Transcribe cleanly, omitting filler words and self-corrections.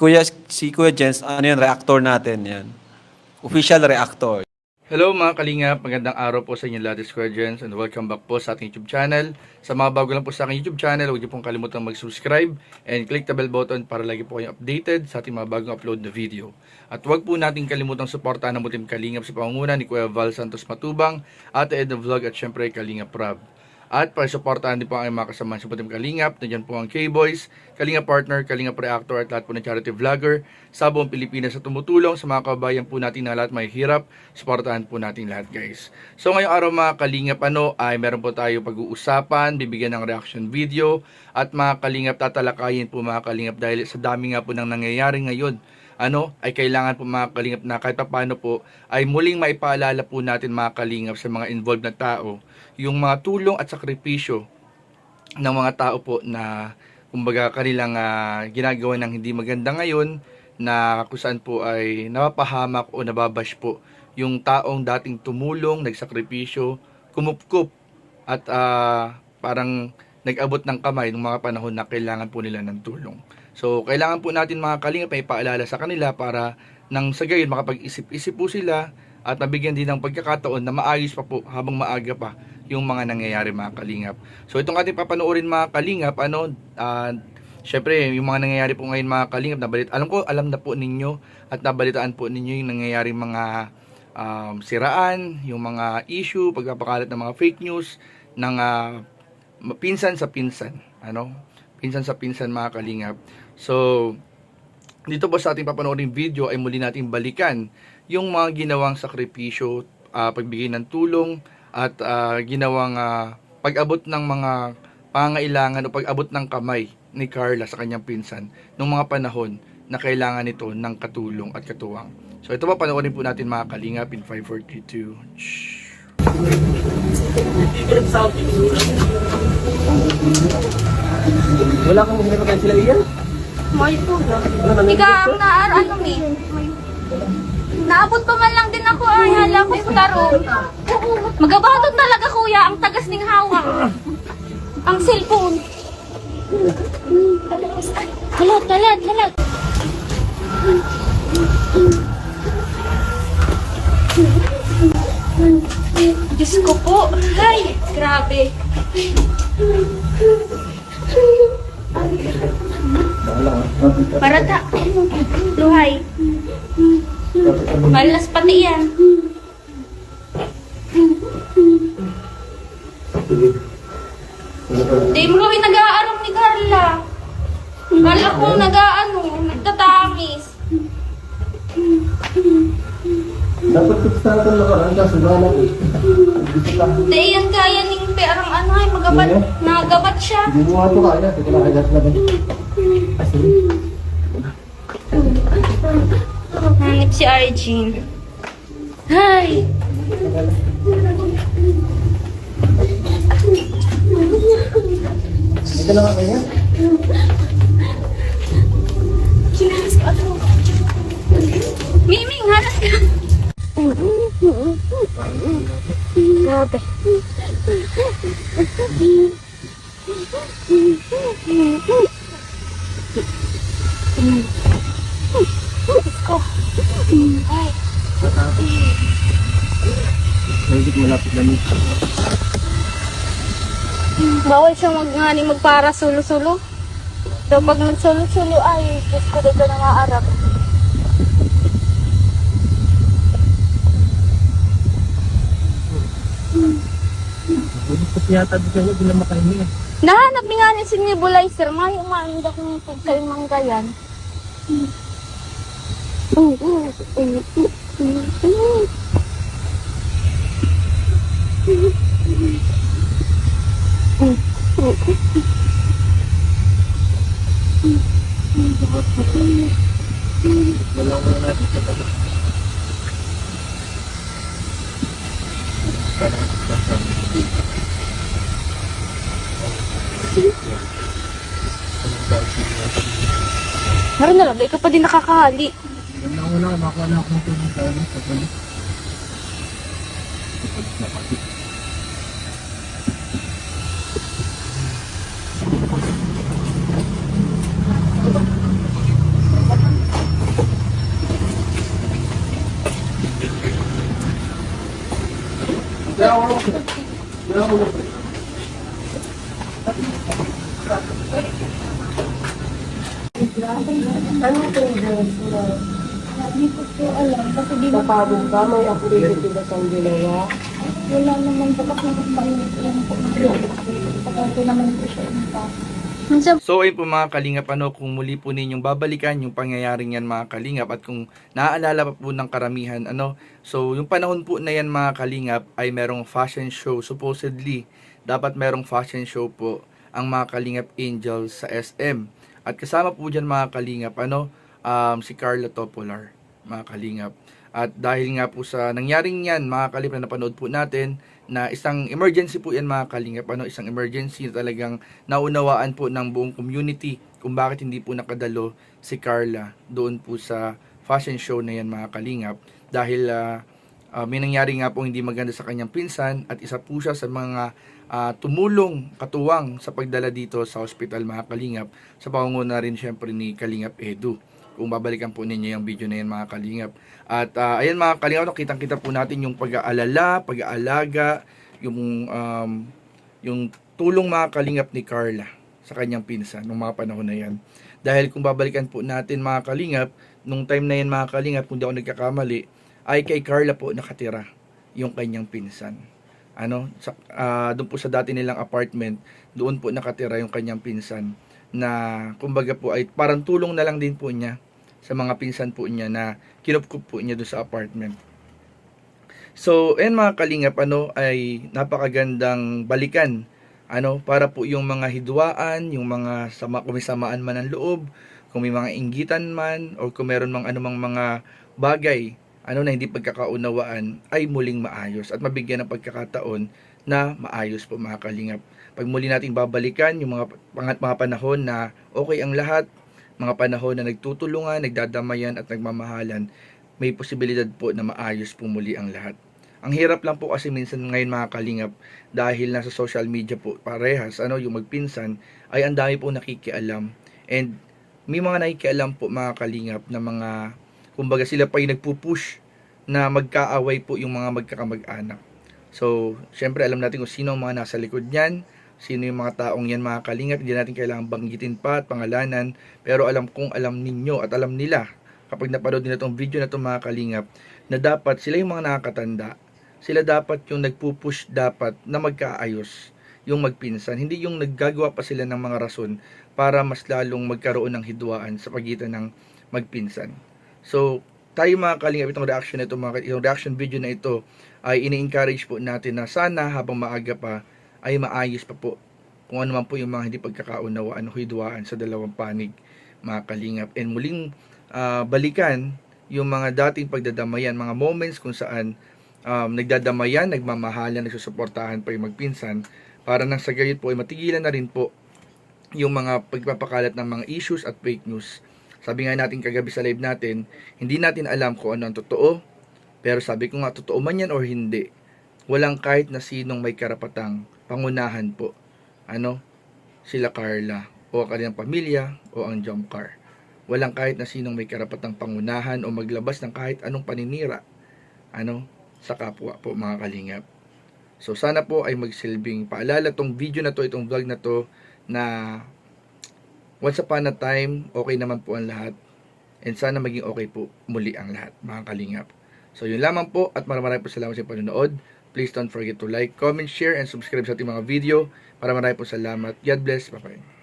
Kuya Jens, ano yan, reactor natin yan. Official reactor. Hello mga kalingap, magandang araw po sa inyo lahat, Square Gens, and welcome back po sa ating YouTube channel. Sa mga bago lang po sa aking YouTube channel, huwag niyo pong kalimutan mag-subscribe and click the bell button para lagi po kayong updated sa ating mga bagong upload na video. At huwag po natin kalimutang suportahan ang Team Kalingap sa pangunguna ni Kuya Val Santos Matubang, Ate Edna Vlog at syempre Kalingap Rob. At para suportahan din po ang mga kasamahan sa Team Kalingap, nandiyan po ang K-Boys, Kalingap Partner, Kalingap Reactor at lahat po ng charity vlogger sa buong Pilipinas sa tumutulong sa mga kababayan po natin na lahat may hirap. Suportahan po natin lahat, guys. So ngayong araw mga Kalingap ay meron po tayo pag-uusapan, bibigyan ng reaction video at mga Kalingap tatalakayin po mga Kalingap dahil sa dami nga po nang nangyayari ngayon. Ay kailangan po mga Kalingap na kahit paano po ay muling maipaalala po natin mga Kalingap sa mga involved na tao yung mga tulong at sakripisyo ng mga tao po na kumbaga kanilang ginagawa ng hindi maganda ngayon na kung saan po ay napapahamak o nababash po yung taong dating tumulong, nagsakripisyo, kumupkup at parang nag-abot ng kamay ng mga panahon na kailangan po nila ng tulong. So, kailangan po natin mga Kalingap ay paalala sa kanila para nang sa gayon makapag-isip-isip po sila at mabigyan din ng pagkakataon na maayos pa po habang maaga pa yung mga nangyayari mga Kalingap. So, itong ating papanoorin mga Kalingap, syempre, yung mga nangyayari po ngayon mga Kalingap, alam na po ninyo at nabalitaan po ninyo yung nangyayari mga siraan, yung mga issue, pagpapakalat ng mga fake news ng pinsan sa pinsan, pinsan sa pinsan mga Kalingap. So, dito po sa ating papanoorin video ay muli nating balikan yung mga ginawang sakripisyo, pagbigay ng tulong at ginawang pag-abot ng mga pangailangan o pag-abot ng kamay ni Carla sa kanyang pinsan nung mga panahon na kailangan nito ng katulong at katuwang. So ito po, panoorin po natin mga Kalingap in 5, 4, 3, 2. Wala kang magpapagay sila iyan? May po. Ika ang naabot pa man lang din ako ay hala ko sa tarong. Magabatot talaga kuya ang tagas ning hawak. Ang cellphone. Halat. Diyos ko po. Ay, grabe. Parata. Luhay. Malas pati yan. Di mo kami nag-aarong ni Carla. Kala ko nagtatamis. Dapat kita natin nakaraan ka, sumala ko. Di yan kaya ning perang ay magabat siya. Hindi mo nga ito kaya, ito na kaya natin. Hanip si Arjun. Hay! Ito na nga kaya? Kinalis ko ako. Miming, halas ka. Grabe. Ko. Ay. Mahigit malapit na nito. Bawal siya magpara sulo-sulo. So pag nagsulo-sulo ay Diyos ko dito na maarap. Pagkat yata dito na, hindi na makahingi. Nahanap ni nga ni si nebulizer. May umaandak ng pagkalimang gayan. Wala ko na natin sa tabi. Meron na lang, ikaw pa din nakakahali. Wala, makuha na akong tulong tayo sa balik. Ano po yung Hindi ko po alam kasi di ba napagod ka? May activity ba siyang ginawa? wala naman po kasi lang po. Pagkato naman po siya yung So ayun po mga kalingap, kung muli po ninyong babalikan yung pangyayaring yan mga kalingap, at kung naaalala pa po ng karamihan, so yung panahon po na yan mga kalingap ay merong fashion show. Supposedly, dapat merong fashion show po ang mga kalingap Angels sa SM. At kasama po dyan mga kalingap, si Carla Topolar, mga kalingap. At dahil nga po sa nangyaring yan, mga kalingap, na napanood po natin, na isang emergency po yan mga kalingap, isang emergency na talagang naunawaan po ng buong community kung bakit hindi po nakadalo si Carla doon po sa fashion show na yan mga kalingap. Dahil may nangyari nga po hindi maganda sa kanyang pinsan, at isa po siya sa mga tumulong katuwang sa pagdala dito sa hospital mga kalingap, sa pangunguna rin syempre ni Kalingap Edu. Kung babalikan po ninyo yung video na yan mga kalingap. At ayan mga kalingap, kitang-kita po natin yung pag-aalala, pag-aalaga, yung tulong mga kalingap ni Carla sa kanyang pinsan nung mga panahon na yan. Dahil kung babalikan po natin mga kalingap, nung time na yan mga kalingap, kung di ako nagkakamali, ay kay Carla po nakatira yung kanyang pinsan. Doon po sa dati nilang apartment, doon po nakatira yung kanyang pinsan, na kumbaga po ay parang tulong na lang din po niya sa mga pinsan po niya na kinupkup po niya doon sa apartment. So, ayan mga kalingap, ay napakagandang balikan, para po yung mga hidwaan, yung mga kung may samaan man ng loob, kung may mga inggitan man, o kung meron mang anumang mga bagay, na hindi pagkakaunawaan, ay muling maayos at mabigyan ng pagkakataon na maayos po mga kalingap. Pag muli nating babalikan yung mga panahon na okay ang lahat, mga panahon na nagtutulungan, nagdadamayan at nagmamahalan, may posibilidad po na maayos po muli ang lahat. Ang hirap lang po kasi minsan ngayon mga kalingap, dahil nasa social media po parehas, yung magpinsan, ay ang dami po nakikialam. And may mga nakikialam po mga kalingap na mga, kumbaga sila pa yung nagpupush na magkaaway po yung mga magkakamag-anak. So, syempre alam natin kung sino ang mga nasa likod niyan, sino yung mga taong yan mga kalingap, hindi natin kailangan banggitin pa at pangalanan, pero alam ninyo at alam nila, kapag napanood nila itong video na itong mga kalingap, na dapat sila yung mga nakakatanda, sila dapat yung nagpupush dapat na magkaayos yung magpinsan, hindi yung naggagawa pa sila ng mga rason para mas lalong magkaroon ng hidwaan sa pagitan ng magpinsan. So, tayo mga kalingap, itong reaction video na ito ay ini-encourage po natin na sana habang maaga pa ay maayos pa po kung ano man po yung mga hindi pagkakaunawaan o hidwaan sa dalawang panig mga kalingap. And muling balikan yung mga dating pagdadamayan, mga moments kung saan nagdadamayan, nagmamahalan, nagsusuportahan pa yung magpinsan, para nang sa gayon po ay matigilan na rin po yung mga pagpapakalat ng mga issues at fake news. Sabi nga natin kagabi sa live natin, hindi natin alam kung ano ang totoo, pero sabi ko nga, totoo man yan or hindi, walang kahit na sinong may karapatang pangunahan po, sila Carla, o kanilang pamilya, o ang Jomcar. Walang kahit na sinong may karapatang pangunahan o maglabas ng kahit anong paninira, sa kapwa po mga kalingap. So sana po ay magsilbing paalala tong video na to, itong vlog na to, na once upon a time, okay naman po ang lahat. And sana maging okay po muli ang lahat, mga kalingap. So yun lamang po, at maraming po salamat sa panonood. Please don't forget to like, comment, share, and subscribe sa ating mga video. Maraming po salamat. God bless. Bye-bye.